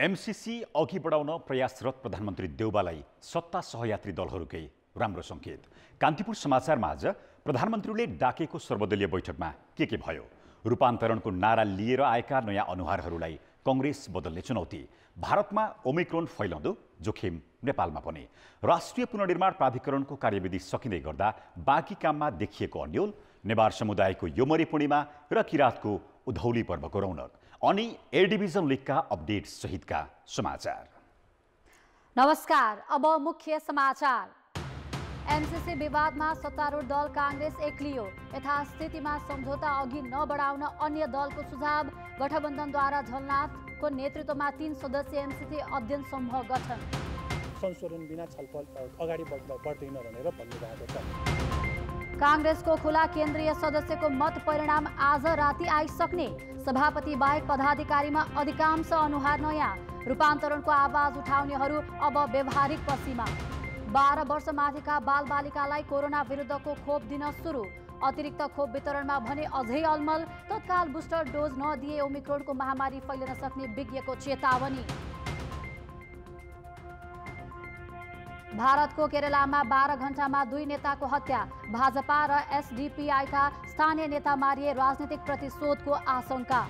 MCC अघि बढाउन प्रयासरत प्रधानमन्त्री देउबालाई सत्ता सहयात्री दलहरूकै राम्रो संकेत। कान्तिपुर समाचारमा आज प्रधानमन्त्रीले डाकेको सर्वदलीय बैठकमा के भयो? रूपान्तरणको नारा लिएर आएका नयाँ अनुहारहरूलाई कांग्रेस बदल्ने चुनौती। भारतमा ओमिक्रोन फैलाउँदो, जोखिम नेपालमा पनि। राष्ट्रिय पुनर्निर्माण प्राधिकरणको कार्यविधि सकिँदै गर्दा बाँकी काममा देखिएको अन्यल। नेवार समुदायको योमरी पूर्णिमा र किरातको उधौली पर्वको रौनक। अनि ए डिभिजन लीगका अपडेट सहितका समाचार। नमस्कार, अब मुख्य समाचार। एमसीसी विवादमा सत्तारूढ दल कांग्रेस एक्लियो। यथास्थितिमा सम्झौता अघि नबढाउन अन्य दलको सुझाव। गठबन्धनद्वारा झलनाथको नेतृत्वमा 3 सदस्यीय एमसीसी अध्ययन समूह गठन। संशोधन बिना छलफल अगाडि बढ्दैन भनेर भन्नुभएको छ। कांग्रेसको खुला केन्द्रीय सदस्यको मत परिणाम आज राति आइसक्ने। सभापति बाहेक पदाधिकारीमा अधिकांश अनुहार नयाँ। रूपान्तरणको आवाज उठाउनेहरू अब व्यवहारिक पसीमा। 12 वर्ष माथिका बालबालिकालाई कोरोना विरुद्धको खोप दिन सुरु। अतिरिक्त खोप वितरणमा भने अझै अलमल। तत्काल बुस्टर डोज नदिए ओमिक्रोनको महामारी फैलिन सक्ने विज्ञको चेतावनी। भारतको केरलामा 12 घण्टामा 2 नेताको हत्या। भाजपा र एसडीपीआईका स्थानीय नेता मारिए। राजनीतिक प्रतिशोधको आशंका।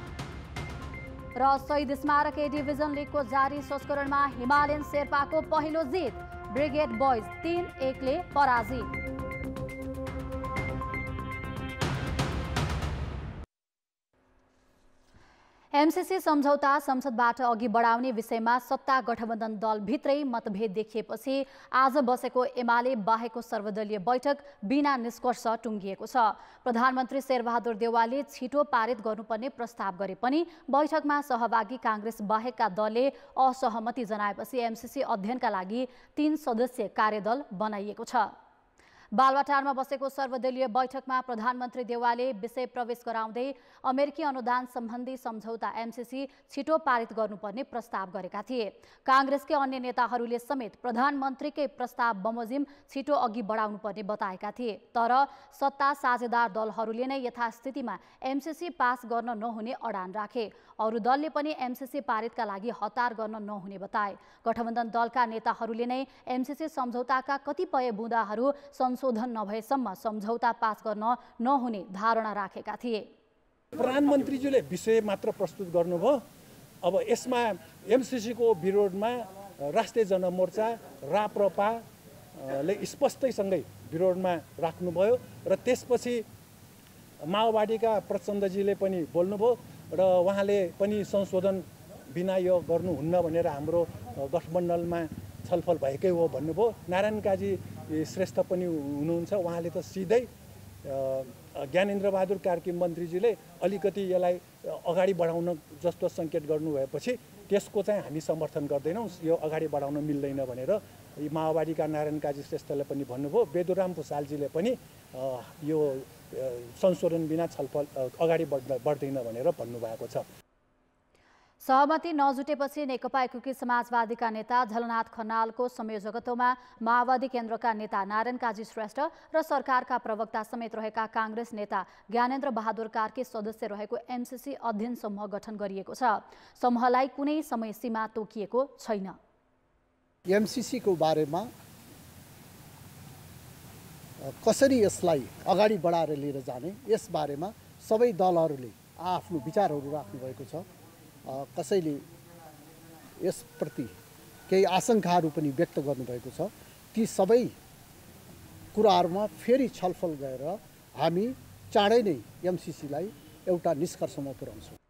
र शहीद स्मारक ए डिभिजन लीगको जारी संस्करणमा हिमालयन शेर्पाको पहिलो जित। ब्रिगेड बोइज 3-1 ले पराजित। एमसीसी सम्झौता संसदबाट अघि बढाउने विषयमा सत्ता गठबन्धन दलभित्रै मतभेद देखिएपछि आज बसेको एमाले बाहेकको सर्वदलीय बैठक बिना निष्कर्ष टुङ्गिएको छ। प्रधानमन्त्री शेरबहादुर देउवाले छिटो पारित गर्नुपर्ने प्रस्ताव गरे पनि बैठकमा सहभागी कांग्रेस बाहेकका दलले असहमति जनाएपछि एमसीसी अध्ययनका लागि 3 सदस्यीय कार्यदल बनाइएको छ। बालवाटारमा बसेको सर्वदलीय बैठकमा प्रधानमन्त्री देउवाले विषय प्रवेश गराउँदै अमेरिकी अनुदान सम्बन्धी सम्झौता एमसीसी छिटो पारित गर्नुपर्ने प्रस्ताव गरेका थिए। कांग्रेसकै अन्य नेताहरूले समेत प्रधानमन्त्रीकै प्रस्ताव बमोजिम छिटो अघि बढाउनुपर्ने बताएका थिए। तर सत्ता साझेदार दलहरूले नै यथास्थितिमा एमसीसी पास गर्न नहुने अडान राखे। अरू दलले पनि एमसीसी पारितका लागि हतार गर्न नहुने बताए। गठबन्धन दलका नेताहरूले नै एमसीसी सम्झौताका कतिपय बुँदाहरू संशोधन नभएसम्म सम्झौता पास गर्न नहुने धारणा राखेका थिए। प्रधानमन्त्रीज्यूले विषय मात्र प्रस्तुत गर्नुभयो। अब यसमा एमसीसीको विरोधमा राष्ट्रिय जनमोर्चा राप्रपाले स्पष्टैसँगै विरोधमा राख्नुभयो र त्यसपछि माओवादीका प्रचण्डजीले पनि बोल्नुभयो र उहाँले पनि संशोधन बिना यो गर्नुहुन्न भनेर हाम्रो गठबन्धनमा छलफल भएकै हो भन्नुभयो। नारायण काजी श्रेष्ठ पनि हुनुहुन्छ। उहाँले त सिधै ज्ञानेन्द्र बहादुर कार्की मन्त्रीजीले अलिकति यसलाई अगाडि बढाउन जस्तो सङ्केत गर्नुभएपछि त्यसको चाहिँ हामी समर्थन गर्दैनौँ, यो अगाडि बढाउन मिल्दैन भनेर माओवादीका नारायण काजी श्रेष्ठले पनि भन्नुभयो। बेदुराम भुषालजीले पनि यो संशोधन बिना छलफल अगाडि बढ्दैन भनेर भन्नुभएको छ। सहमति नजुटेपछि नेकपा एकीकृत समाजवादीका नेता झलनाथ खनालको संयोजकत्वमा माओवादी केन्द्रका नेता नारायण काजी श्रेष्ठ र सरकारका प्रवक्ता समेत रहेका कांग्रेस नेता ज्ञानेन्द्र बहादुर कार्की सदस्य रहेको एमसीसी अध्ययन समूह गठन गरिएको छ। समूहलाई कुनै समय सीमा तोकिएको छैन। एमसीसीको बारेमा कसरी यसलाई अगाडि बढाएर लिएर जाने, यस बारेमा सबै दलहरूले आफ्नो विचारहरू राख्नुभएको छ। कसैले यसप्रति केही आशंकाहरू पनि व्यक्त गर्नुभएको छ। ती सबै कुराहरूमा फेरि छलफल गरेर हामी चाँडै नै एमसीसीलाई एउटा निष्कर्षमा पुर्याउँछौँ।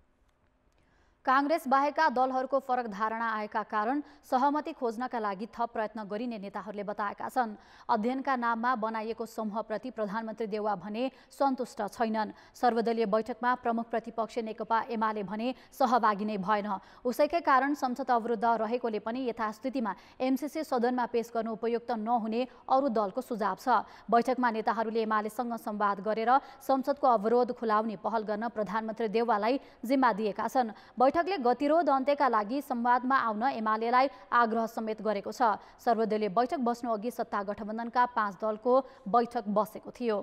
कांग्रेस बाहेकका दलहरूको फरक धारणा आएका कारण सहमति खोज्नका लागि थप प्रयत्न गरिने नेताहरूले बताएका छन्। अध्ययनका नाममा बनाइएको समूहप्रति प्रधानमन्त्री देउवा भने सन्तुष्ट छैनन्। सर्वदलीय बैठकमा प्रमुख प्रतिपक्ष नेकपा एमाले भने सहभागी नै भएन। उसैकै कारण संसद अवरुद्ध रहेकोले पनि यथास्थितिमा एमसीसी सदनमा पेश गर्नु उपयुक्त नहुने अरू दलको सुझाव छ। बैठकमा नेताहरूले एमालेसँग संवाद गरेर संसदको अवरोध खुलाउने पहल गर्न प्रधानमन्त्री देउवालाई जिम्मा दिएका छन्। बैठकले गतिरोध अन्त्यका लागि संवादमा आउन एमालेलाई आग्रह समेत गरेको छ। सर्वदलीय बैठक बस्नु अघि सत्ता गठबन्धनका 5 दलको बैठक बसेको थियो।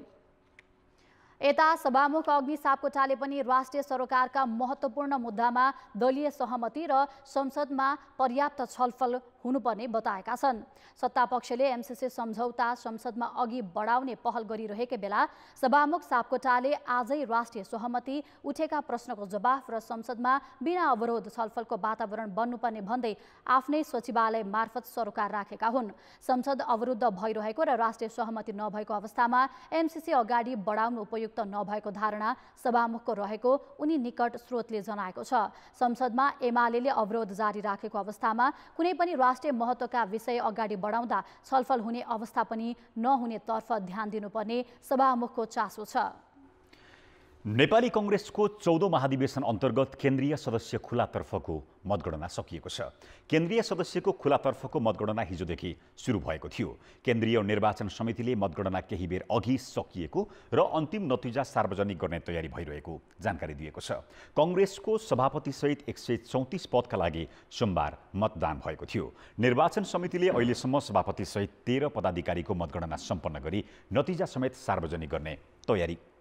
यता सभामुख अग्नि सापकोटाले पनि राष्ट्रिय सरोकारका महत्त्वपूर्ण मुद्दामा दलीय सहमति र संसदमा पर्याप्त छलफल हुनुपर्ने बताएका छन्। सत्तापक्षले एमसीसी सम्झौता संसदमा अघि बढाउने पहल गरिरहेकै बेला सभामुख सापकोटाले आजै राष्ट्रिय सहमति, उठेका प्रश्नको जवाफ र संसदमा बिना अवरोध छलफलको वातावरण बन्नुपर्ने भन्दै आफ्नै सचिवालय मार्फत सरोकार राखेका हुन्। संसद अवरुद्ध भइरहेको र राष्ट्रिय सहमति नभएको अवस्थामा एमसीसी अगाडि बढाउनु उपयुक्त नभएको धारणा सभामुखको रहेको उनी निकट स्रोतले जनाएको छ। संसदमा एमाले अवरोध जारी राखेको अवस्थामा कुनै पनि राष्ट्रिय महत्त्वका विषय अगाडि बढाउँदा छलफल हुने अवस्था पनि नहुने तर्फ ध्यान दिनुपर्ने सभामुखको चासो छ। नेपाली कांग्रेसको 14औं महाधिवेशन अन्तर्गत केन्द्रीय सदस्य खुलातर्फको मतगणना सकिएको छ। केन्द्रीय सदस्यको खुलातर्फको मतगणना हिजोदेखि सुरु भएको थियो। केन्द्रीय निर्वाचन समितिले मतगणना केही बेर अघि सकिएको र अन्तिम नतिजा सार्वजनिक गर्ने तयारी भइरहेको जानकारी दिएको छ। कांग्रेसको सभापतिसहित 134 पदका लागि सोमबार मतदान भएको थियो। निर्वाचन समितिले अहिलेसम्म सभापतिसहित 13 पदाधिकारीको मतगणना सम्पन्न गरी नतिजा समेत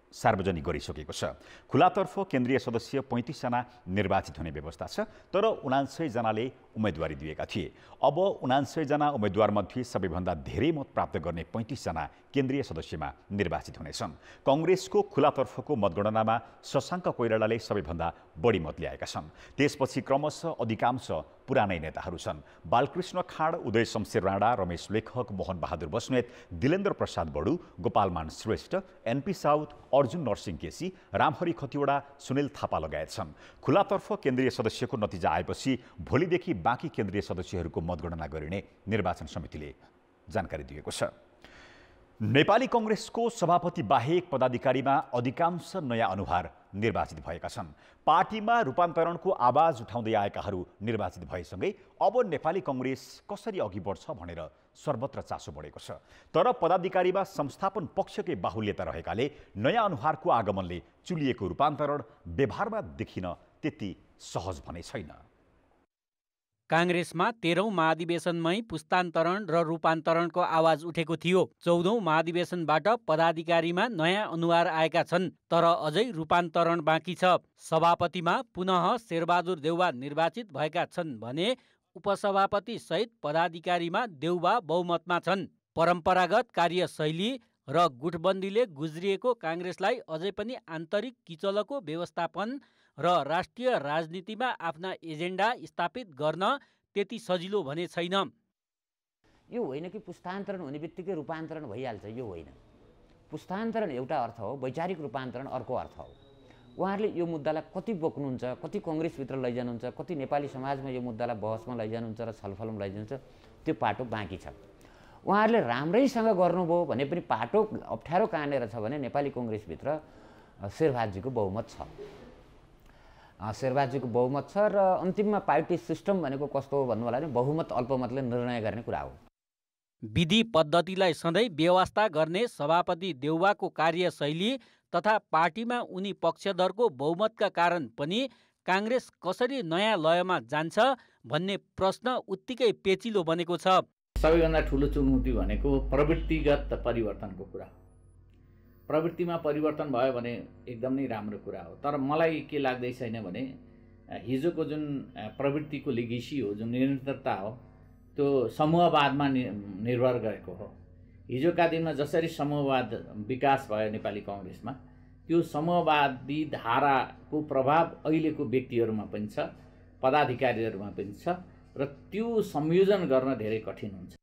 सार्वजनिक गरिसकेको छ। खुलातर्फ केन्द्रीय सदस्य 35 जना निर्वाचित हुने व्यवस्था छ, तर 79 जनाले उम्मेदवारी दिएका थिए। अब 79 जना उम्मेदवारमध्ये सबैभन्दा धेरै मत प्राप्त गर्ने 35 जना केन्द्रीय सदस्यमा निर्वाचित हुनेछन्। कांग्रेसको खुलातर्फको मतगणनामा शशाङ्क कोइरालाले सबैभन्दा बढी मत ल्याएका छन्। त्यसपछि क्रमशः अधिकांश पुरानै नेताहरू छन्। बालकृष्ण खाँड, उदय शमशेर राणा, रमेश लेखक, मोहन बहादुर बस्नेत, दिलेन्द्र प्रसाद बडु, गोपालमान श्रेष्ठ, एनपी साउद, अर्जुन नरसिंह केसी, रामहरि खतिवडा, सुनिल थापा लगायत छन्। खुलातर्फ केन्द्रीय सदस्यको नतिजा आएपछि भोलिदेखि बाँकी केन्द्रीय सदस्यहरूको मतगणना गरिने निर्वाचन समितिले जानकारी दिएको छ। नेपाली कांग्रेसको सभापति बाहेक पदाधिकारीमा अधिकांश नयाँ अनुहार निर्वाचित भएका छन्। पार्टीमा रूपान्तरणको आवाज उठाउँदै आएकाहरू निर्वाचित भएसँगै अब नेपाली कांग्रेस कसरी अघि बढ्छ भनेर सर्वत्र चासो बढेको छ। तर पदाधिकारीमा संस्थापन पक्षकै बाहुल्यता रहेकाले नयाँ अनुहारको आगमनले चुलिएको रूपान्तरण व्यवहारमा देखिन त्यति सहज भने छैन। कांग्रेसमा 13औं महाधिवेशनमै पुस्तान्तरण र रूपान्तरणको आवाज उठेको थियो। 14औं महाधिवेशनबाट पदाधिकारीमा नयाँ अनुहार आएका छन्, तर अझै रूपान्तरण बाँकी छ। सभापतिमा पुनः शेरबहादुर देउवा निर्वाचित भएका छन् भने उपसभापति सहित पदाधिकारीमा देउवा बहुमतमा छन्। परम्परागत कार्यशैली र गुटबन्दीले गुज्रिएको कांग्रेसलाई अझै पनि आन्तरिक किचलोको व्यवस्थापन र राष्ट्रिय राजनीतिमा आफ्ना एजेन्डा स्थापित गर्न त्यति सजिलो भने छैन। यो होइन कि पुस्तान्तरण हुने बित्तिकै रूपान्तरण भइहाल्छ, यो होइन। पुस्तान्तरण एउटा अर्थ हो, वैचारिक रूपान्तरण अर्को अर्थ हो। उहाँहरूले यो मुद्दालाई कति बोक्नुहुन्छ, कति कांग्रेसभित्र लैजानुहुन्छ, कति नेपाली समाजमा यो मुद्दालाई बहसमा लैजानुहुन्छ र छलफलमा लैजानुहुन्छ, त्यो पाटो बाँकी छ। उहाँहरूले राम्रैसँग गर्नुभयो भने पनि पाटो अप्ठ्यारो कहाँनिर छ भने नेपाली कांग्रेसभित्र शेरबहादुरजीको बहुमत छ। शेरबहादुरजीको बहुमत छ र अन्तिममा पार्टी सिस्टम भनेको कस्तो हो भन्नु होला भने बहुमत अल्पमतले निर्णय गर्ने कुरा हो। विधि पद्धतिलाई सधैँ व्यवस्था गर्ने सभापति देउवाको कार्यशैली तथा पार्टीमा उनी पक्षधरको बहुमतका कारण पनि कांग्रेस कसरी नयाँ लयमा जान्छ भन्ने प्रश्न उत्तिकै पेचिलो बनेको छ। सबैभन्दा ठुलो चुनौती भनेको प्रवृत्तिगत परिवर्तनको कुरा। प्रवृत्तिमा परिवर्तन भयो भने एकदम नै राम्रो कुरा हो, तर मलाई के लाग्दै छैन भने हिजोको जुन प्रवृत्तिको लिगेसी हो, जुन निरन्तरता हो, त्यो समूहवादमा निर्भर गरेको हो। हिजोका दिनमा जसरी समूहवाद विकास भयो नेपाली कांग्रेसमा, त्यो समूहवादी धाराको प्रभाव अहिलेको व्यक्तिहरूमा पनि छ, पदाधिकारीहरूमा पनि छ र त्यो संयोजन गर्न धेरै कठिन हुन्छ।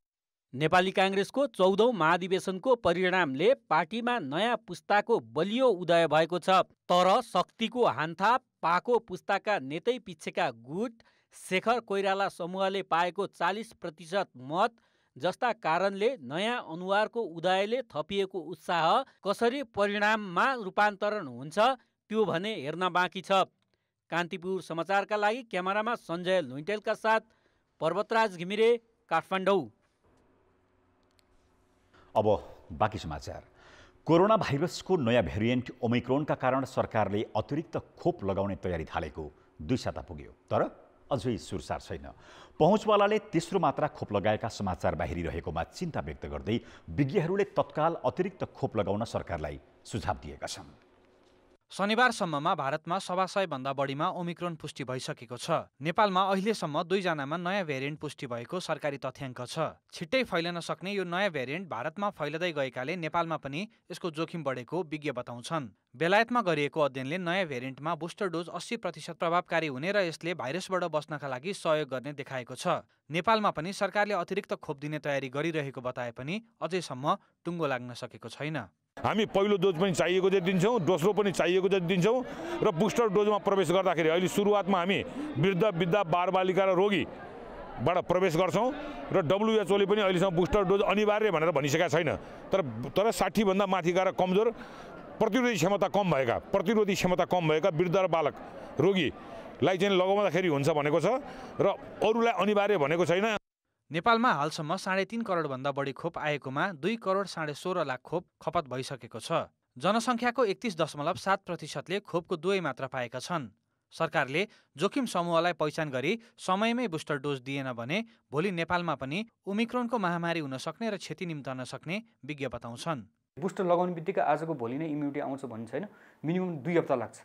नेपाली कांग्रेसको 14औं महाधिवेशनको परिणामले पार्टीमा नयाँ पुस्ताको बलियो उदय भएको छ, तर शक्तिको हान्थाप पाको पुस्ताका नेतै पिच्छेका गुट शेखर कोइराला समूहले पाएको 40% मत जस्ता कारणले नयाँ अनुहारको उदयले थपिएको उत्साह कसरी परिणाममा रूपान्तरण हुन्छ त्यो भने हेर्न बाँकी छ। कान्तिपुर समाचारका लागि क्यामेरामा सञ्जय लुइटेलका साथ पर्वतराज घिमिरे, काठमाडौँ। अब बाँकी समाचार। कोरोना भाइरसको नयाँ भेरिएन्ट ओमिक्रोनका कारण सरकारले अतिरिक्त खोप लगाउने तयारी थालेको 2 साता पुग्यो, तर अझै सुरसार छैन। पहुँचवालाले तेस्रो मात्रा खोप लगाएका समाचार बाहिरिरहेकोमा चिन्ता व्यक्त गर्दै विज्ञहरूले तत्काल अतिरिक्त खोप लगाउन सरकारलाई सुझाव दिएका छन्। शनिबारसम्ममा भारतमा 1.25 भन्दा बढीमा ओमिक्रोन पुष्टि भइसकेको छ। नेपालमा अहिलेसम्म 2 जनामा नयाँ भेरिएन्ट पुष्टि भएको सरकारी तथ्याङ्क छ। छिट्टै फैलन सक्ने यो नयाँ भेरिएन्ट भारतमा फैलदै गएकाले नेपालमा पनि यसको जोखिम बढेको विज्ञ बताउँछन्। बेलायतमा गरिएको अध्ययनले नयाँ भेरिएन्टमा बुस्टर डोज 80% प्रभावकारी हुने र यसले भाइरसबाट बच्नका लागि सहयोग गर्ने देखाएको छ। नेपालमा पनि सरकारले अतिरिक्त खोप दिने तयारी गरिरहेको बताए पनि अझैसम्म टुङ्गो लाग्न सकेको छैन। हामी पहिलो डोज पनि चाहिएको जति दिन्छौँ, दोस्रो पनि चाहिएको जति दिन्छौँ र बुस्टर डोजमा प्रवेश गर्दाखेरि अहिले सुरुवातमा हामी वृद्ध बालबालिका र रोगीबाट प्रवेश गर्छौँ र WHO ले पनि अहिलेसम्म बुस्टर डोज अनिवार्य भनेर भनिसकेका छैन। तर 60 भन्दा माथिका र कमजोर प्रतिरोधी क्षमता कम भएका वृद्ध र बालक रोगीलाई चाहिँ लगाउँदाखेरि हुन्छ भनेको छ र अरूलाई अनिवार्य भनेको छैन। नेपालमा हालसम्म 3.5 करोड भन्दा बढी खोप आएकोमा 2 करोड 16.5 लाख खोप खपत भइसकेको छ। जनसङ्ख्याको 31.7%ले खोपको 2 मात्रा पाएका छन्। सरकारले जोखिम समूहलाई पहिचान गरी समयमै बुस्टर डोज दिएन भने भोलि नेपालमा पनि ओमिक्रोनको महामारी हुन सक्ने र क्षति निम्ताउन सक्ने विज्ञ बताउँछन्। बुस्टर लगाउने बित्तिकै आजको भोलि नै इम्युनिटी आउँछ भन्ने छैन, मिनिमम 2 हप्ता लाग्छ।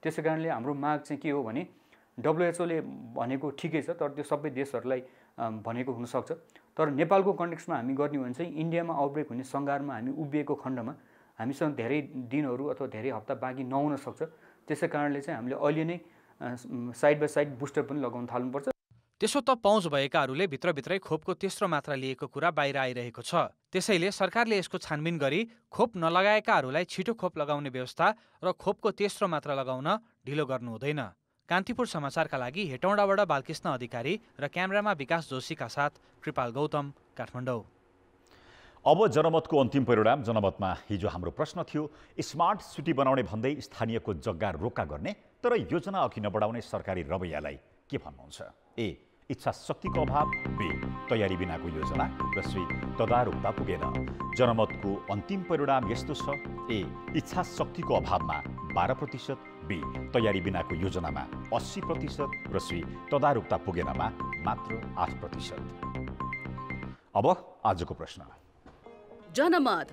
त्यसै कारणले हाम्रो माग चाहिँ के हो भने WHO ले भनेको ठिकै छ, तर त्यो सबै देशहरूलाई भनेको हुनसक्छ। तर नेपालको कन्टेक्स्टमा हामी गर्ने हो भने चाहिँ इन्डियामा आउटब्रेक हुने सङ्घारमा हामी उभिएको खण्डमा हामीसँग धेरै दिनहरू अथवा धेरै हप्ता बाँकी नहुन सक्छ। त्यसै कारणले चाहिँ हामीले अहिले नै साइड बाई साइड बुस्टर पनि लगाउन थाल्नुपर्छ। त्यसो त पहुँच भएकाहरूले भित्रभित्रै खोपको तेस्रो मात्रा लिएको कुरा बाहिर आइरहेको छ। त्यसैले सरकारले यसको छानबिन गरी खोप नलगाएकाहरूलाई छिटो खोप लगाउने व्यवस्था र खोपको तेस्रो मात्रा लगाउन ढिलो गर्नु हुँदैन। कान्तिपुर समाचारका लागि हेटौँडाबाट बालकृष्ण अधिकारी र क्यामेरामा विकास जोशीका साथ कृपाल गौतम, काठमाडौँ। अब जनमतको अन्तिम परिणाम। जनमतमा हिजो हाम्रो प्रश्न थियो, स्मार्ट सिटी बनाउने भन्दै स्थानीयको जग्गा रोका गर्ने तर योजना अघि नबढाउने सरकारी रवैयालाई के भन्नुहुन्छ? ए, इच्छा शक्तिको अभाव, बी, तयारी बिनाको योजना र सी, तदारुकता पुगेन। जनमतको अन्तिम परिणाम यस्तो छ, ए, इच्छा शक्तिको अभावमा 12%, बी, तयारी बिनाको योजनामा 80% र सी, तदारुकता पुगेनमा मात्र 8%। अब आजको प्रश्न। जनमत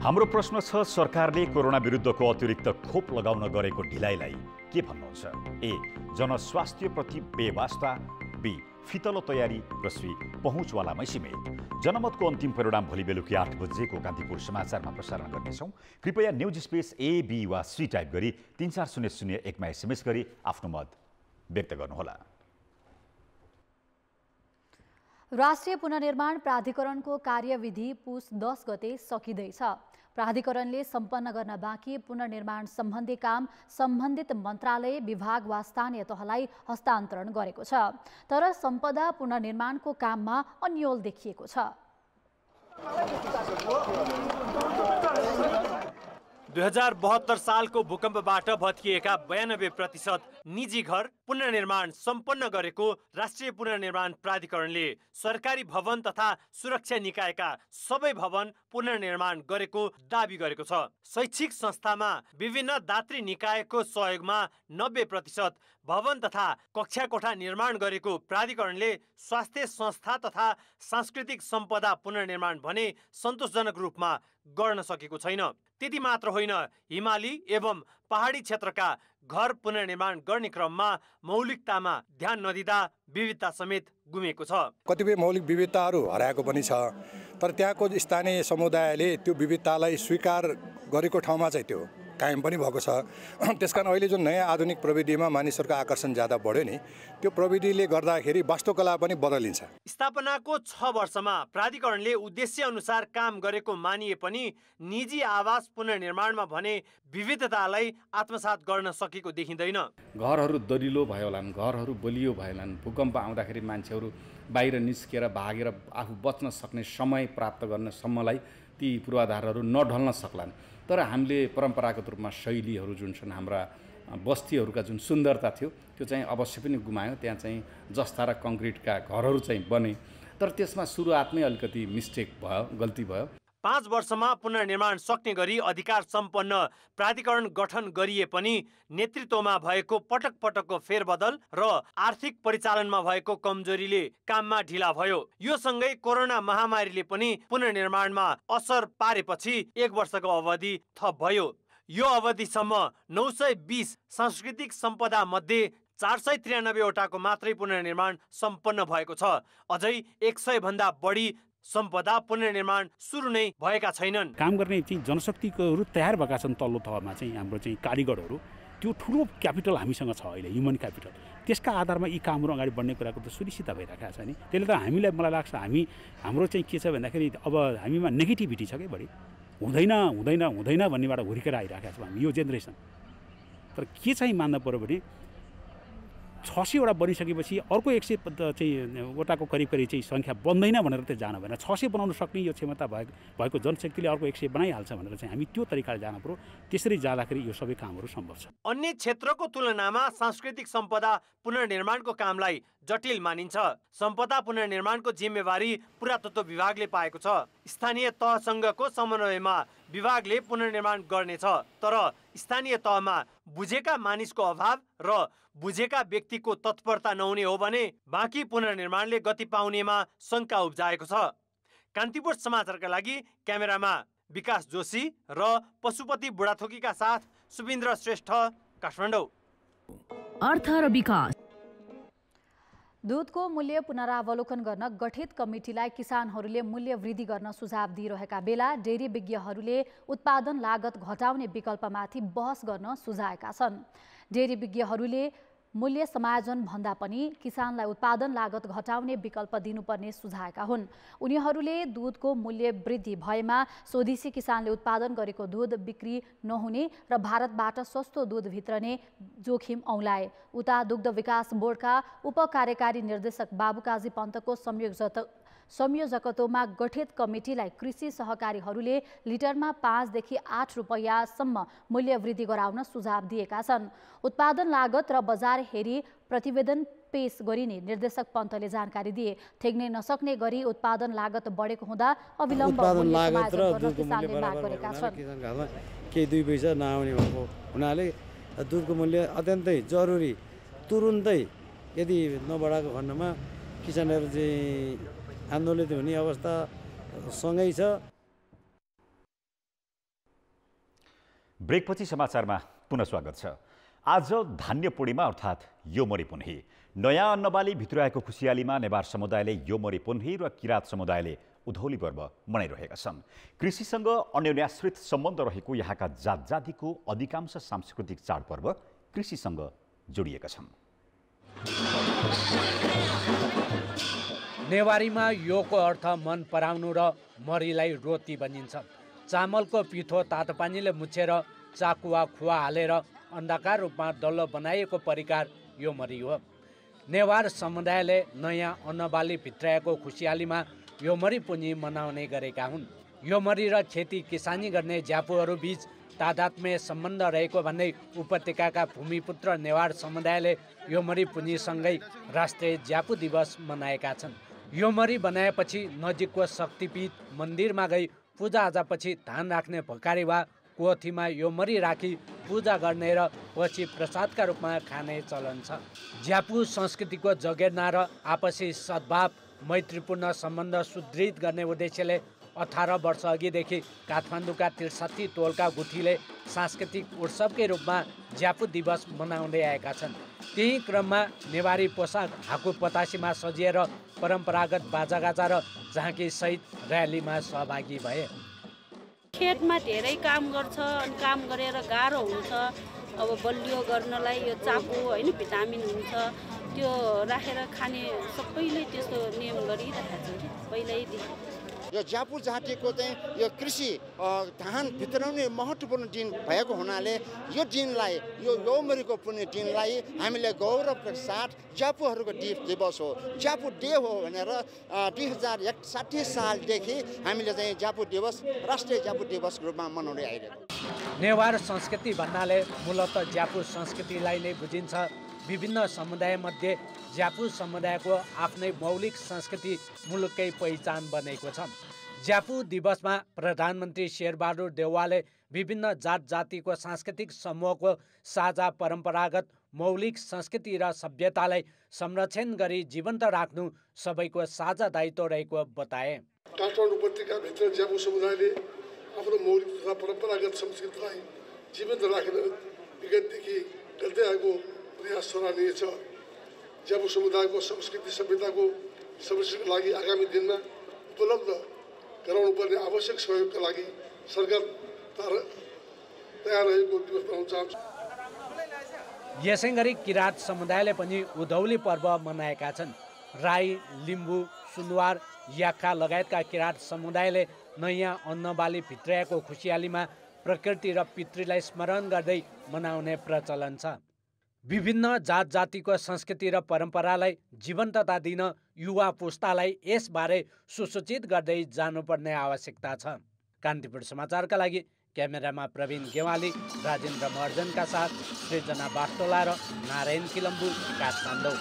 हाम्रो प्रश्न छ, सरकारले कोरोना विरुद्धको अतिरिक्त खोप लगाउन गरेको ढिलाइलाई के भन्नुहुन्छ? ए, जनस्वास्थ्यप्रति बेवास्ता, बी, फितलो तयारी र सी, पहुँचवालामै सीमित। जनमतको अन्तिम परिणाम भोलि बेलुकी 8 बजेको कान्तिपुर समाचारमा प्रसारण गर्नेछौँ। कृपया न्युज स्पेस ए, बी वा सी टाइप गरी 34001मा SMS गरी आफ्नो मत व्यक्त गर्नुहोला। राष्ट्रिय पुनर्निर्माण प्राधिकरणको कार्यविधि पुस 10 गते सकिँदैछ। प्राधिकरणले सम्पन्न गर्न बाँकी पुनर्निर्माण सम्बन्धी काम सम्बन्धित मन्त्रालय, विभाग वा स्थानीय तहलाई हस्तान्तरण गरेको छ। तर सम्पदा पुनर्निर्माणको काममा अन्योल देखिएको छ। 2072 सालको भूकम्पबाट भत्किएका 92% निजी घर पुनर्निर्माण सम्पन्न गरेको राष्ट्रिय पुनर्निर्माण प्राधिकरणले सरकारी भवन तथा सुरक्षा निकायका सबै भवन पुनर्निर्माण गरेको दाबी गरेको छ। शैक्षिक संस्थामा विभिन्न दात्री निकायको सहयोगमा 90% भवन तथा कक्षा कोठा निर्माण गरेको प्राधिकरणले स्वास्थ्य संस्था तथा सांस्कृतिक सम्पदा पुनर्निर्माण भने सन्तोषजनक रूपमा गर्न सकेको छैन। त्यति मात्र होइन, हिमाली एवं पहाडी क्षेत्रका घर पुनर्निर्माण गर्ने क्रममा मौलिकतामा ध्यान नदिँदा विविधता समेत गुमेको छ। कतिपय मौलिक विविधताहरू हराएको पनि छ, तर त्यहाँको स्थानीय समुदायले त्यो विविधतालाई स्वीकार गरेको ठाउँमा चाहिँ त्यो कायम पनि भएको छ। त्यसकारण अहिले जुन नयाँ आधुनिक प्रविधिमा मानिसहरूको आकर्षण ज्यादा बढ्यो नि, त्यो प्रविधिले गर्दाखेरि वास्तुकला पनि बदलिन्छ। स्थापनाको 6 वर्षमा प्राधिकरणले उद्देश्य अनुसार काम गरेको मानिए पनि निजी आवास पुनर्निर्माणमा भने विविधतालाई आत्मसात गर्न सकेको देखिँदैन। घरहरू दरिलो भयो होलान्, घरहरू बलियो भएलान्, भूकम्प आउँदाखेरि मान्छेहरू बाहिर निस्केर भागेर आफू बच्न सक्ने समय प्राप्त गर्न सम्मलाई ती पूर्वाधारहरू नढल्न सक्लान्। तर हामीले परम्परागत रूपमा शैलीहरू जुन छन्, हाम्रा बस्तीहरूका जुन सुन्दरता थियो त्यो चाहिँ अवश्य पनि गुमायो। त्यहाँ चाहिँ जस्ता र कङ्क्रिटका घरहरू चाहिँ बने, तर त्यसमा सुरुवातमै अलिकति मिस्टेक भयो, गल्ती भयो। 5 वर्षमा पुनर्निर्माण सक्ने गरी अधिकार सम्पन्न प्राधिकरण गठन गरिए पनि नेतृत्वमा भएको पटक पटकको फेरबदल र आर्थिक परिचालनमा भएको कमजोरीले काममा ढिला भयो। यो सँगै कोरोना महामारीले पनि पुनर्निर्माणमा असर पारेपछि 1 वर्षको अवधि थप भयो। यो अवधिसम्म 920 सांस्कृतिक सम्पदा मध्ये 493 वटाको मात्रै पुनर्निर्माण सम्पन्न भएको छ। अझै 100 भन्दा बढी सम्पदा पुनर्निर्माण सुरु नै भएका छैनन्। काम गर्ने चाहिँ जनशक्तिहरू तयार भएका छन् तल्लो तहमा चाहिँ हाम्रो चाहिँ कारिगरहरू, त्यो ठुलो क्यापिटल हामीसँग छ अहिले, ह्युमन क्यापिटल। त्यसका आधारमा यी कामहरू अगाडि बढ्ने कुराको त सुनिश्चित भइरहेको छ नि। त्यसले त हामीलाई, मलाई लाग्छ हाम्रो चाहिँ के छ भन्दाखेरि अब हामीमा नेगेटिभिटी छ कि बढी, हुँदैन हुँदैन हुँदैन भन्नेबाट हुर्केर आइरहेका छौँ हामी यो जेनेरेसन। तर के चाहिँ मान्नु पऱ्यो भने 600 वटा बनिसकेपछि अर्को 100 चाहिँ वटाको करिब चाहिँ सङ्ख्या बन्दैन भनेर त जानु भएन। 600 बनाउन सक्ने यो क्षमता भएको जनशक्तिले अर्को 100 बनाइहाल्छ भनेर चाहिँ हामी त्यो तरिकाले जानु पर्यो। त्यसरी जाँदाखेरि यो सबै कामहरू सम्भव छ। अन्य क्षेत्रको तुलनामा सांस्कृतिक सम्पदा पुनर्निर्माणको कामलाई जटिल मानिन्छ। सम्पदा पुनर्निर्माणको जिम्मेवारी पुरातत्व विभागले पाएको छ। स्थानीय तहसँगको समन्वयमा विभागले पुनर्निर्माण गर्नेछ। तर स्थानीय तहमा बुझेका मानिसको अभाव र बुझेका व्यक्तिको तत्परता नहुने हो भने बाँकी पुनर्निर्माणले गति पाउनेमा शङ्का उब्जाएको छ। कान्तिपुर समाचारका लागि क्यामेरामा विकास जोशी र पशुपति बुढाथोकीका साथ सुबिन्द्र श्रेष्ठ, काठमाडौँ। अर्थ र विकास। दूधको मूल्य पुनरावलोकन गर्न गठित कमिटीलाई किसानहरूले मूल्य वृद्धि गर्न सुझाव दिइरहेका बेला डेरी विज्ञहरूले उत्पादन लागत घटाउने विकल्पमाथि बहस गर्न सुझाएका छन्। डेरी विज्ञहरूले मूल्य समायोजन भन्दा पनि किसानलाई उत्पादन लागत घटाउने विकल्प दिनुपर्ने सुझाएका हुन्। उनीहरूले दूधको मूल्य वृद्धि भएमा स्वदेशी किसानले उत्पादन गरेको दूध बिक्री नहुने र भारतबाट सस्तो दूध भित्रने जोखिम औलाए। उता दुग्ध विकास बोर्डका उपकार्यकारी निर्देशक बाबुकाजी पन्तको संयोजकत्वमा गठित कमिटीलाई कृषि सहकारीहरूले लिटरमा 5 देखि 8 रुपैयाँसम्म मूल्य वृद्धि गराउन सुझाव दिएका छन्। उत्पादन लागत र बजार हेरी प्रतिवेदन पेश गरिने निर्देशक पन्तले जानकारी दिए। ठेक्नै नसक्ने गरी उत्पादन लागत बढेको हुँदा अविलम्ब किसानले माग गरेका छन्। केही 2 पैसा नआउने भएको हुनाले दुधको मूल्य अत्यन्तै जरुरी तुरुन्तै यदि नबढाएको खण्डमा किसानहरू चाहिँ आन्दोलित हुने अवस्था सँगै छ। ब्रेकपछि समाचारमा पुनः स्वागत छ। आज धान्य पूर्णिमा अर्थात् योमरी पुन्ही। नयाँ अन्नबाली भित्र्याएको खुसियालीमा नेवार समुदायले योमरी पुन्ही र किराँत समुदायले उधौली पर्व मनाइरहेका छन्। कृषिसँग अन्योन्याश्रित सम्बन्ध रहेको यहाँका जात जातिको अधिकांश सांस्कृतिक चाडपर्व कृषिसँग जोडिएका छन्। नेवारीमा योको अर्थ मन पराउनु र मरीलाई रोटी भनिन्छ। चामलको पिठो तातो पानीले मुछेर चाकु वा खुवा हालेर अन्डाकार रूपमा डल्लो बनाइएको परिकार यो मरी हो। नेवार समुदायले नयाँ अन्नबाली भित्र्याएको खुसियालीमा यो मरी पुन्जी मनाउने गरेका हुन्। यो मरी र खेती किसानी गर्ने ज्यापुहरू बीच तादात्म्य सम्बन्ध रहेको भन्दै उपत्यकाका भूमिपुत्र नेवार समुदायले यो मरी पुन्जीसँगै राष्ट्रिय ज्यापु दिवस मनाएका छन्। यो मरी बनाएपछि नजिकको शक्तिपीठ मन्दिरमा गई पूजाआजापछि धान राख्ने भकारी वा कोठीमा यो मरी राखी पूजा गर्ने र पछि प्रसादका रूपमा खाने चलन छ। ज्यापु संस्कृतिको जगेर्ना र आपसी सद्भाव मैत्रीपूर्ण सम्बन्ध सुदृढ गर्ने उद्देश्यले 18 वर्ष अघिदेखि काठमाडौँका 63 टोलका गुठीले सांस्कृतिक उत्सवकै रूपमा ज्यापु दिवस मनाउँदै आएका छन्। त्यही क्रममा नेवारी पोसाक हाकु पतासीमा सजिएर परम्परागत बाजागाजा र झाँकी सहित र्यालीमा सहभागी भए। खेतमा धेरै काम गर्छ अनि काम गरेर गाह्रो हुन्छ। अब बलियो गर्नलाई यो चाको होइन भिटामिन हुन्छ त्यो राखेर खाने सबैले त्यस्तो नियम गरिरहेको छ कि पहिल्यैदेखि। यो ज्यापु जातिको चाहिँ यो कृषि धान भित्राउने महत्त्वपूर्ण दिन भएको हुनाले यो दिनलाई यो योमरीको पुण्य दिनलाई हामीले गौरवका साथ ज्यापुहरूको दिवस हो, ज्यापु डे हो भनेर 2061 सालदेखि हामीले चाहिँ ज्यापु दिवस राष्ट्रिय ज्यापु दिवसको रूपमा मनाउँदै आइरहेको। नेवार संस्कृति भन्नाले मूलत ज्यापु संस्कृतिलाई नै बुझिन्छ। विभिन्न समुदायमध्ये ज्यापु समुदायको आफ्नै मौलिक संस्कृति मुलुककै पहिचान बनेको छ। ज्यापू दिवसमा प्रधानमन्त्री शेरबहादुर देउवाले विभिन्न जात जातिको सांस्कृतिक समूहको साझा परम्परागत मौलिक संस्कृति र सभ्यतालाई संरक्षण गरी जीवन्त राख्नु सबैको साझा दायित्व रहेको बताए। काठमाडौँ उपत्यकाभित्र ज्यापू समुदायले आफ्नो मौलिक तथा परम्परागत संस्कृतिलाई जीवन्त राखेर विगतदेखि गर्दै आएको प्रयास सराहनीय छ। ज्यापू समुदायको संस्कृति सभ्यताको संरक्षणका लागि आगामी दिनमा उपलब्ध गराउनुपर्ने आवश्यक सहयोगका लागि सरकार तयार रहेको दिवस मनाउन चाहन्छु। यसै गरी किराँत समुदायले पनि उधौली पर्व मनाएका छन्। राई, लिम्बू, सुनवार, याक्खा लगायतका किराँत समुदायले नयाँ अन्नबाली भित्र्याएको खुसियालीमा प्रकृति र पितृलाई स्मरण गर्दै मनाउने प्रचलन छ। विभिन्न जात जातिको संस्कृति र परम्परालाई जीवन्तता दिन युवा पुस्तालाई यसबारे सुसूचित गर्दै जानुपर्ने आवश्यकता छ। कान्तिपुर समाचारका लागि क्यामेरामा प्रवीण गेवाली, राजेन्द्र महर्जनका साथ सृजना बास्टोला र नारायण किलम्बु, काठमाडौँ।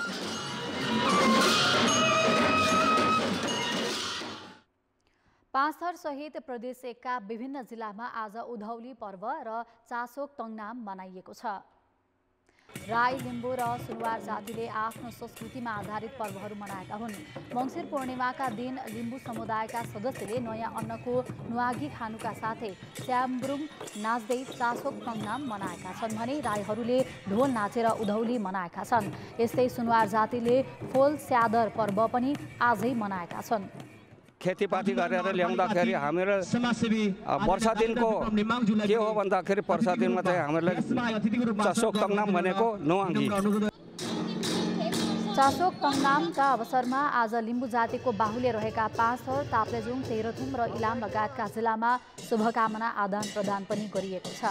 पाँचथर सहित प्रदेश 1 का विभिन्न जिल्लामा आज उधौली पर्व र चासोक तङनाम मनाइएको छ। राई, लिम्बू र सुनवार जातिले आफ्नो संस्कृतिमा आधारित पर्वहरू मनाएका हुन्। मङ्सिर पूर्णिमाका दिन लिम्बू समुदायका सदस्यले नयाँ अन्नको नुहागी खानुका साथै स्याम्ब्रुङ नाच्दै चासोक तङनाम मनाएका छन् भने राईहरूले ढोल नाचेर उधौली मनाएका छन्। यस्तै सुनवार जातिले फोल स्यादर पर्व पनि आजै मनाएका छन्। खेतीपाती गरेर ल्याउँदाखेरि हामीहरू वर्षा दिनको के हो भन्दाखेरि वर्षा दिनमा चाहिँ हामीलाई चासोक तङनाम भनेको नुहागी। चासोक तङनामका अवसरमा आज लिम्बू जातिको बाहुल्य रहेका पाँचथर, ताप्लेजुङ, तेह्रथुम र इलाम लगायतका जिल्लामा शुभकामना आदान प्रदान पनि गरिएको छ।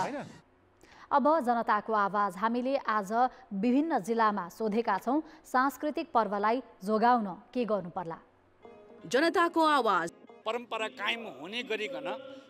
अब जनताको आवाज। हामीले आज विभिन्न जिल्लामा सोधेका छौँ, सांस्कृतिक पर्वलाई जोगाउन के गर्नु पर्ला? जनताको आवाज। परम्परा कायम हुने गरिकन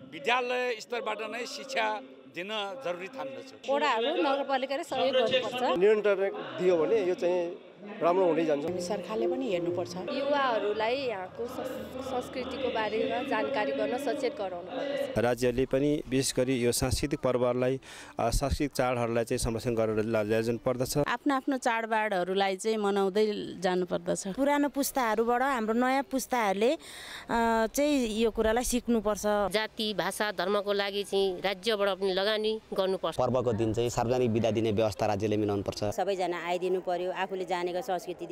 विद्यालय स्तरबाट नै शिक्षा दिन जरुरी ठान्दछु। वडाहरू नगरपालिकाले सहयोग गर्नुपर्छ। निरन्तर दियो भने यो चाहिँ राम्रो हुँदै जान्छ। सरकारले पनि हेर्नुपर्छ। युवाहरूलाई यहाँको संस्कृतिको बारेमा जानकारी गर्न सचेत गराउनुपर्छ। राज्यले पनि विशेष गरी यो सांस्कृतिक पर्वहरूलाई सांस्कृतिक चाडहरूलाई चाहिँ संरक्षण गरेर ल्याउनु पर्दछ। आफ्नो आफ्नो चाडबाडहरूलाई चाहिँ मनाउँदै जानुपर्दछ। पुरानो पुस्ताहरूबाट हाम्रो नयाँ पुस्ताहरूले चाहिँ यो कुरालाई सिक्नुपर्छ। जाति, भाषा, धर्मको लागि चाहिँ राज्यबाट पनि लगानी गर्नुपर्छ। पर्वको दिन चाहिँ सार्वजनिक बिदा दिने व्यवस्था राज्यले मिलाउनुपर्छ। सबैजना आइदिनु पर्यो, आफूले जानेको संस्कृति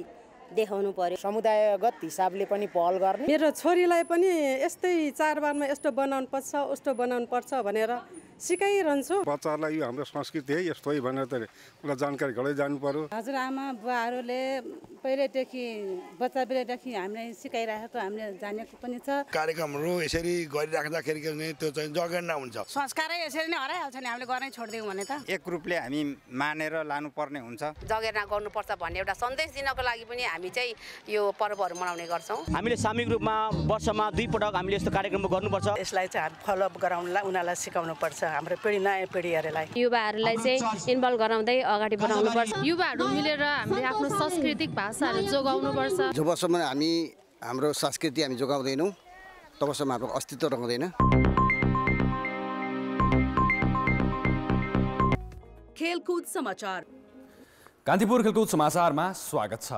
देखाउनु पर्यो। समुदायगत हिसाबले पनि पहल गर्ने। मेरो छोरीलाई पनि यस्तै चाडबाडमा यस्तो बनाउनु पर्छ, उस्तो बनाउनु पर्छ भनेर सिकाइरहन्छु। बच्चाहरूलाई यो हाम्रो संस्कृति है यस्तो है भनेर त उसलाई जानकारी गराइ जानु पर्यो। हजुरआमा बुवाहरूले पहिल्यैदेखि बच्चा बेलादेखि हामीले सिकाइराखेको हामीले जानेको पनि छ। कार्यक्रमहरू यसरी गरिराख्दाखेरि त्यो चाहिँ जगेर्ना हुन्छ। संस्कारै यसरी नै हराइहाल्छ नि, हामीले गर्नै छोडिदियौँ भने त। एक रूपले हामी मानेर लानुपर्ने हुन्छ। जगेर्ना गर्नुपर्छ भन्ने एउटा सन्देश दिनको लागि पनि हामी चाहिँ यो पर्वहरू मनाउने गर्छौँ। हामीले सामूहिक रूपमा वर्षमा 2 पटक हामीले यस्तो कार्यक्रम गर्नुपर्छ। यसलाई चाहिँ फलोअप गराउनलाई उनीहरूलाई सिकाउनु पर्छ। हाम्रो पिँढी नयाँ पिँढीहरूलाई युवाहरूलाई चाहिँ इन्भल्भ गराउँदै अगाडि बढाउनुपर्छ। युवाहरू मिलेर हामीले आफ्नो सांस्कृतिक भाषाहरू जोगाउनुपर्छ। जबसम्म हामी हाम्रो संस्कृति हामी जोगाउँदैनौँ तबसम्म हाम्रो अस्तित्व रहँदैन। खेलकुद समाचार। कान्तिपुर खेलकुद समाचारमा स्वागत छ।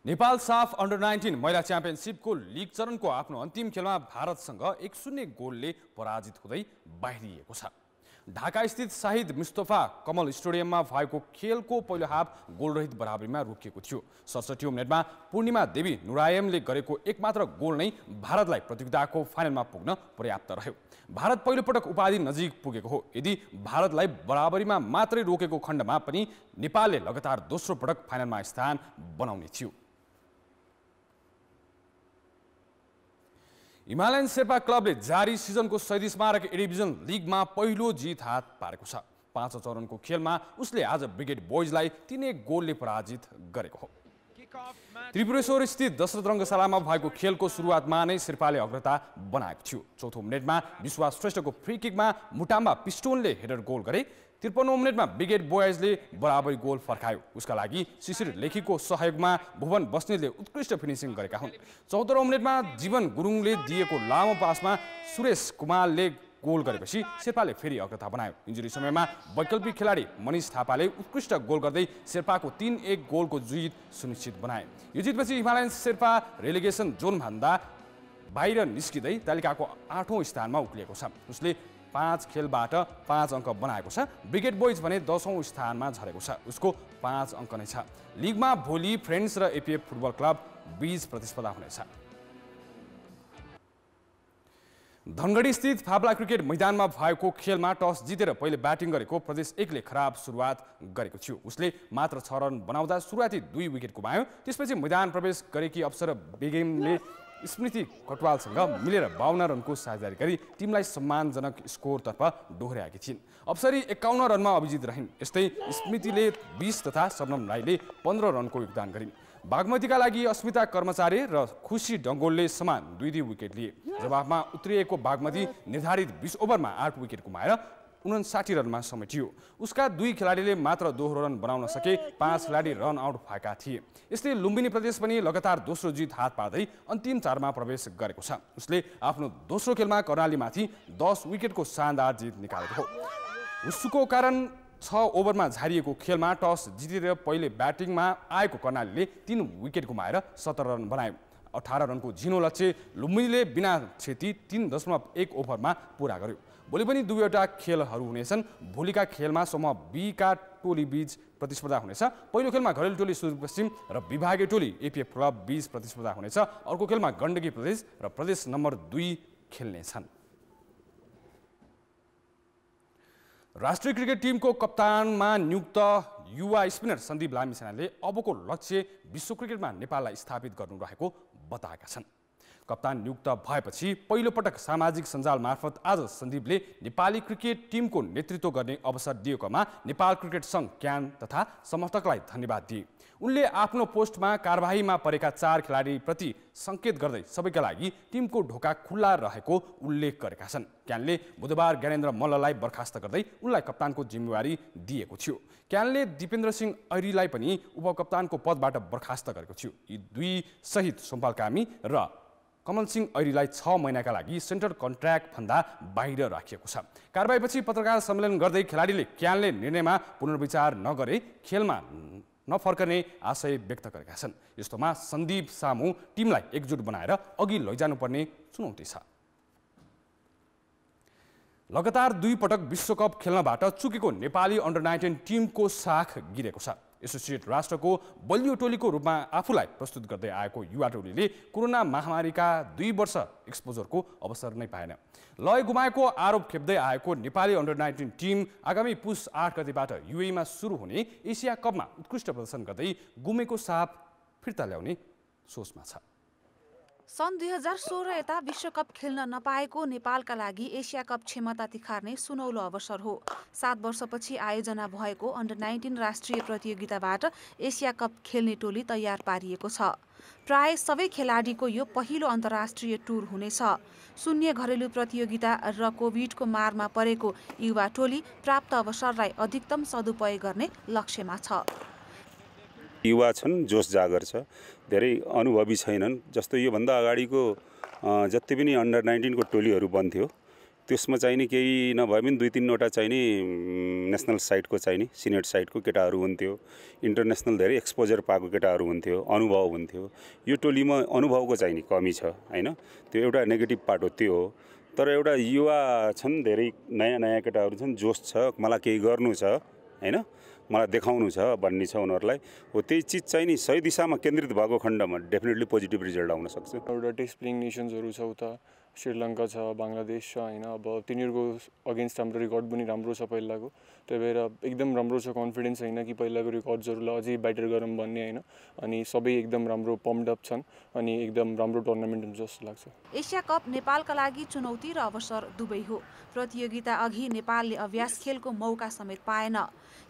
नेपाल साफ अन्डर-19 महिला च्याम्पियनसिपको लिग चरणको आफ्नो अन्तिम खेलमा भारतसँग 1-0 गोलले पराजित हुँदै बाहिरिएको छ। ढाका स्थित शाहिद मुस्तफा कमल स्टेडियममा भएको खेलको पहिलो हाफ गोलरहित बराबरीमा रोकिएको थियो। 67औं मिनेटमा पूर्णिमा देवी नुरायमले गरेको एकमात्र गोल नै भारतलाई प्रतियोगिताको फाइनलमा पुग्न पर्याप्त रह्यो। भारत पहिलो पटक उपाधि नजिक पुगेको हो। यदि भारतलाई बराबरीमा मात्रै रोकेको खण्डमा पनि नेपालले लगातार दोस्रो पटक फाइनलमा स्थान बनाउने थियो। हिमालयन शेर्पा क्लबले जारी सिजनको 37 स्मारक ए डिभिजन लिगमा पहिलो जित हात पारेको छ। 5औं चरणको खेलमा उसले आज ब्रिगेड बोइजलाई 3-1 गोलले पराजित गरेको हो। त्रिपुरेश्वर स्थित दशरथ रङ्गशालामा भएको खेलको सुरुवातमा नै शेर्पाले अग्रता बनाएको थियो। चौथो मिनेटमा विश्वास श्रेष्ठको फ्री किकमा मुटाम्बा पिस्टोनले हेडर गोल गरे। 53औं मिनेटमा ब्रिगेड बोयजले बराबरी गोल फर्कायो। उसका लागि शिशिर लेखीको सहयोगमा भुवन बस्नेतले उत्कृष्ट फिनिसिङ गरेका हुन्। 74औं मिनेटमा जीवन गुरुङले दिएको लामो पासमा सुरेश कुमारले गोल गरेपछि शेर्पाले फेरि अग्रता बनायो। इन्जुरी समयमा वैकल्पिक खेलाडी मनिष थापाले उत्कृष्ट गोल गर्दै शेर्पाको 3-1 गोलको जित सुनिश्चित बनाए। यो जितपछि हिमालयन शेर्पा रेलिगेसन जोनभन्दा बाहिर निस्किँदै तालिकाको 8औं स्थानमा उक्लिएको छ। उसले 5 खेलबाट 5 अङ्क बनाएको छ। ब्रिगेड बोइज भने 10औं स्थानमा झरेको छ। उसको 5 अङ्क नै छ। लिगमा भोलि फ्रेन्ड्स र एपिएफ फुटबल क्लब बीच प्रतिस्पर्धा हुनेछ। धनगढी स्थित फाप्ला क्रिकेट मैदानमा भएको खेलमा टस जितेर पहिले ब्याटिङ गरेको प्रदेश 1ले खराब सुरुवात गरेको थियो। उसले मात्र 6 रन बनाउँदा सुरुवाती 2 विकेट गुमायो। त्यसपछि मैदान प्रवेश गरेकी अप्सरा बेगमले स्मृति कटवालसँग मिलेर 52 रनको साझेदारी गरी टिमलाई सम्मानजनक स्कोरतर्फ डोहोर्याएकी थिइन्। अप्सरी 51 रनमा अभिजित रहिन्। यस्तै स्मृतिले 20 तथा शबनम राईले 15 रनको योगदान गरिन्। बागमतीका लागि अस्मिता कर्मचारी र खुशी डङ्गोलले समान 2-2 विकेट लिए। जवाफमा उत्रिएको बागमती निर्धारित 20 ओभरमा 8 विकेट गुमाएर 59 रनमा समेटियो। उसका 2 खेलाडीले मात्र दोहोरो रन बनाउन सके। 5 खेलाडी रन आउट भएका थिए। यस्तै लुम्बिनी प्रदेश पनि लगातार दोस्रो जित हात पार्दै अन्तिम 4मा प्रवेश गरेको छ। उसले आफ्नो दोस्रो खेलमा कर्णालीमाथि 10 विकेटको शानदार जित निकालेको हो। उसको कारण 6 ओभरमा झारिएको खेलमा टस जितेर पहिले ब्याटिङमा आएको कर्णालीले 3 विकेट गुमाएर 17 रन बनायो। 18 रनको झिनो लक्ष्य लुम्बिनीले बिना क्षति 3.1 ओभरमा पूरा गर्यो। भोलि पनि दुईवटा खेलहरू हुनेछन्। भोलिका खेलमा समूह बी का टोली बीच प्रतिस्पर्धा हुनेछ। पहिलो खेलमा घरेलु टोली सुदूरपश्चिम र विभागीय टोली एपिएफ क्लब बीच प्रतिस्पर्धा हुनेछ। अर्को खेलमा गण्डकी प्रदेश र प्रदेश नम्बर 2 खेल्नेछन्। राष्ट्रिय क्रिकेट टिमको कप्तानमा नियुक्त युवा स्पिनर सन्दीप लामिछानेले अबको लक्ष्य विश्व क्रिकेटमा नेपाललाई स्थापित गर्नु रहेको बताएका छन्। कप्तान नियुक्त भएपछि पहिलो पटक सामाजिक सञ्जाल मार्फत आज सन्दीपले नेपाली क्रिकेट टिमको नेतृत्व गर्ने अवसर दिएकोमा नेपाल क्रिकेट सङ्घ क्यान तथा समर्थकलाई धन्यवाद दिए। उनले आफ्नो पोस्टमा कारबाहीमा परेका 4 खेलाडीप्रति सङ्केत गर्दै सबैका लागि टिमको ढोका खुल्ला रहेको उल्लेख गरेका छन्। क्यानले बुधबार ज्ञानेन्द्र मल्ललाई बर्खास्त गर्दै उनलाई कप्तानको जिम्मेवारी दिएको थियो। क्यानले दिपेन्द्र सिंह ऐरीलाई पनि उपकप्तानको पदबाट बर्खास्त गरेको थियो। यी 2 सहित सोमपाल कामी र कमल सिंह ऐरीलाई 6 महिनाका लागि सेन्टर कन्ट्र्याक्टभन्दा बाहिर राखिएको छ। कारबाहीपछि पत्रकार सम्मेलन गर्दै खेलाडीले क्यानले निर्णयमा पुनर्विचार नगरे खेलमा नफर्कने आशय व्यक्त गरेका छन्। यस्तोमा सन्दीप सामु टिमलाई एकजुट बनाएर अघि लैजानुपर्ने चुनौती छ। लगातार 2 पटक विश्वकप खेल्नबाट चुकेको नेपाली अन्डर-19 टिमको साख गिरेको छ। एसोसिएट राष्ट्रको बलियो टोलीको रूपमा आफूलाई प्रस्तुत गर्दै आएको युवा टोलीले कोरोना महामारीका 2 वर्ष एक्सपोजरको अवसर नै पाएन। लय गुमाएको आरोप खेप्दै आएको नेपाली अन्डर-19 टिम आगामी पुस 8 गतेबाट युएईमा सुरु हुने एसिया कपमा उत्कृष्ट प्रदर्शन गर्दै गुमेको साप फिर्ता ल्याउने सोचमा छ। सन् 2016 यता विश्वकप खेल्न नपाएको नेपालका लागि एसिया कप क्षमता तिखार्ने सुनौलो अवसर हो। 7 वर्षपछि आयोजना भएको अन्डर-19 राष्ट्रिय प्रतियोगिताबाट एसिया कप खेल्ने टोली तयार पारिएको छ। प्राय सबै खेलाडीको यो पहिलो अन्तर्राष्ट्रिय टुर हुनेछ। शून्य घरेलु प्रतियोगिता र कोभिडको मारमा परेको युवा टोली प्राप्त अवसरलाई अधिकतम सदुपयोग गर्ने लक्ष्यमा छ। युवा छन्, जोस जागर छ, धेरै अनुभवी छैनन्। जस्तो योभन्दा अगाडिको जति पनि अन्डर-19 को टोलीहरू बन्थ्यो त्यसमा चाहिने केही नभए पनि 2-3 वटा चाहिने नेसनल साइडको चाहिने सिनियर साइडको केटाहरू हुन्थ्यो। इन्टरनेसनल धेरै एक्सपोजर पाएको केटाहरू हुन्थ्यो, अनुभव हुन्थ्यो। यो टोलीमा अनुभवको चाहिने कमी छ हैन, त्यो एउटा नेगेटिभ पार्ट हो। त्यो हो, तर एउटा युवा छन्, धेरै नयाँ केटाहरू छन्, जोस छ, मलाई केही गर्नु छ हैन, मलाई देखाउनु छ भन्ने छ उनीहरूलाई। हो त्यही चिज चाहिँ नि सही दिशामा केन्द्रित भएको खण्डमा डेफिनेटली पोजिटिभ रिजल्ट आउन सक्छ। एउटा टेस्ट प्लेइङ नेसन्सहरू छ उता श्रीलङ्का छ, बङ्गलादेश छ हैन। अब तिनीहरूको अगेन्स्ट हाम्रो रेकर्ड पनि राम्रो छ पहिलाको, त्यही भएर एकदम राम्रो छ। कन्फिडेन्स छैन कि पहिलाको रेकर्ड्सहरूलाई अझै बेटर गरौँ भन्ने हैन। अनि सबै एकदम राम्रो पम्प्ड अप छन् अनि एकदम राम्रो टुर्नामेन्ट हुन्छ जस्तो लाग्छ। एसिया कप नेपालका लागि चुनौती र अवसर दुवै हो। प्रतियोगिता अघि नेपालले अभ्यास खेलको मौका समेत पाएन।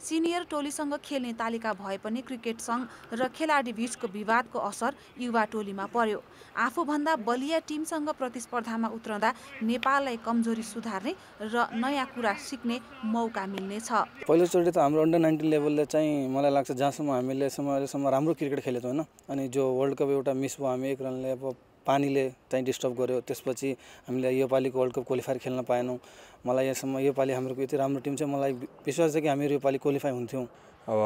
सिनियर टोलीसँग खेल्ने तालिका भए पनि क्रिकेट सङ्घ र खेलाडी बीचको विवादको असर युवा टोलीमा पर्यो। आफूभन्दा बलिया टिमसँग प्रतिस्पर्धामा उत्रँदा नेपाललाई कमजोरी सुधार्ने र नयाँ कुरा सिक्ने मौका मिल्नेछ। पहिलोचोटि त हाम्रो अन्डर 19 लेभलले चाहिँ मलाई लाग्छ जहाँसम्म हामीले अहिलेसम्म राम्रो क्रिकेट खेलेको होइन। अनि जो वर्ल्ड कप एउटा मिस भयो, हामी 1 रनले अब पानीले चाहिँ डिस्टर्ब गर्यो। त्यसपछि हामीले योपालिको वर्ल्ड कप क्वालिफायर खेल्न पाएनौँ। मलाई यहाँसम्म योपालि हाम्रो यति राम्रो टिम चाहिँ मलाई विश्वास छ कि हामीहरू योपालि क्वालिफाई हुन्थ्यौँ। अब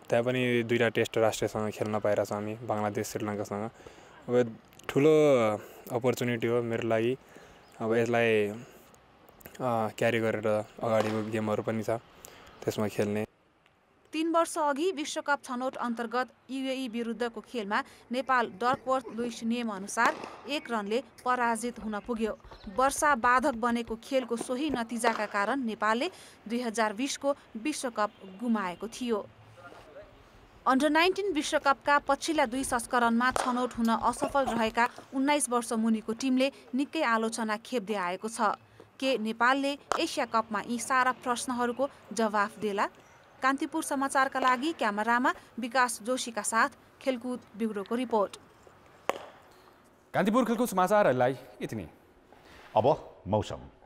त्यहाँ पनि 2टा टेस्ट राष्ट्रसँग खेल्न पाइरहेछौँ हामी, बङ्गलादेश श्रीलङ्कासँग। अब ठुलो अपर्च्युनिटी हो मेरो लागि। अब यसलाई क्यारी गरेर अगाडिको गेमहरू पनि छ त्यसमा खेल्ने। 3 वर्ष अघि विश्वकप छनौट अन्तर्गत युएई विरुद्धको खेलमा नेपाल डर्कवर्थ लुइस नियम अनुसार 1 रनले पराजित हुन पुग्यो। वर्षा बाधक बनेको खेलको सोही नतिजाका कारण नेपालले 2020 को विश्वकप गुमाएको थियो। अन्डर 19 विश्वकपका पछिल्ला 2 संस्करणमा छनौट हुन असफल रहेका 19 वर्ष मुनिको टिमले निकै आलोचना खेप्दै आएको छ। के नेपालले एसिया कपमा यी सारा प्रश्नहरूको जवाफ देला? कान्तिपुर समाचारका लागि क्यामेरामा विकास जोशीका साथ खेलकुद ब्युरोको रिपोर्ट। कान्तिपुर खेलकुद समाचारहरूलाई यति नै। अब मौसम।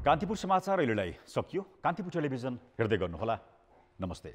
कान्तिपुर समाचार अहिलेलाई सकियो। कान्तिपुर टेलिभिजन हेर्दै गर्नुहोला। नमस्ते।